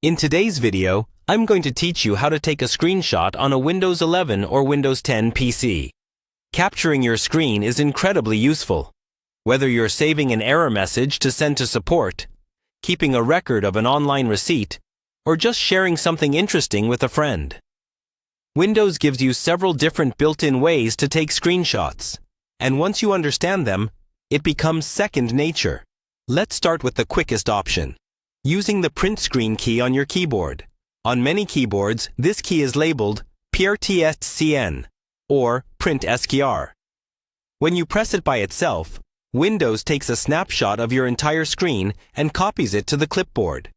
In today's video, I'm going to teach you how to take a screenshot on a Windows 11 or Windows 10 PC. Capturing your screen is incredibly useful. Whether you're saving an error message to send to support, keeping a record of an online receipt, or just sharing something interesting with a friend. Windows gives you several different built-in ways to take screenshots, and once you understand them, it becomes second nature. Let's start with the quickest option. Using the print screen key on your keyboard. On many keyboards, this key is labeled PRTSCN or Print SKR. When you press it by itself, Windows takes a snapshot of your entire screen and copies it to the clipboard.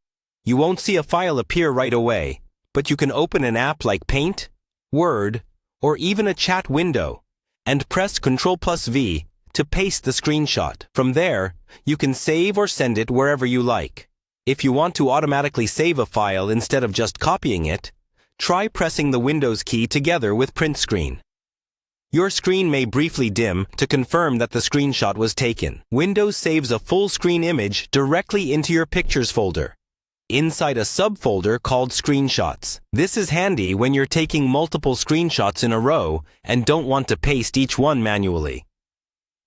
You won't see a file appear right away, but you can open an app like Paint, Word, or even a chat window, and press Ctrl+V to paste the screenshot. From there, you can save or send it wherever you like. If you want to automatically save a file instead of just copying it, try pressing the Windows key together with Print Screen. Your screen may briefly dim to confirm that the screenshot was taken. Windows saves a full screen image directly into your Pictures folder, inside a subfolder called Screenshots. This is handy when you're taking multiple screenshots in a row and don't want to paste each one manually.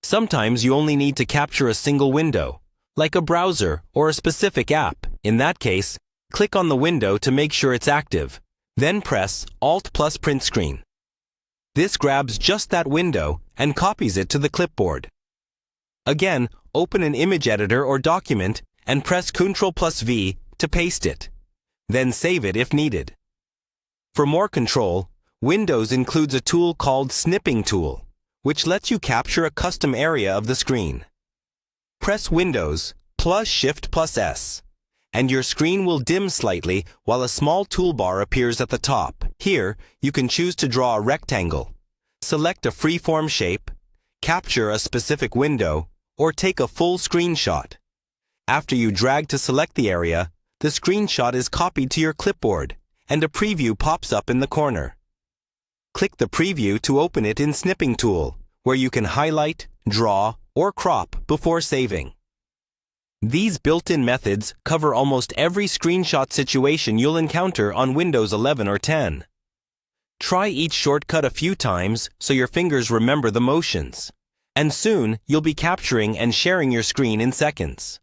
Sometimes you only need to capture a single window, like a browser or a specific app. In that case, click on the window to make sure it's active, then press Alt plus Print Screen. This grabs just that window and copies it to the clipboard. Again, open an image editor or document and press Ctrl+V to paste it. Then save it if needed. For more control, Windows includes a tool called Snipping Tool, which lets you capture a custom area of the screen. Press Windows plus Shift+S, and your screen will dim slightly while a small toolbar appears at the top. Here, you can choose to draw a rectangle, select a freeform shape, capture a specific window, or take a full screenshot. After you drag to select the area, the screenshot is copied to your clipboard, and a preview pops up in the corner. Click the preview to open it in Snipping Tool, where you can highlight, draw, or crop before saving. These built-in methods cover almost every screenshot situation you'll encounter on Windows 11 or 10. Try each shortcut a few times so your fingers remember the motions, and soon you'll be capturing and sharing your screen in seconds.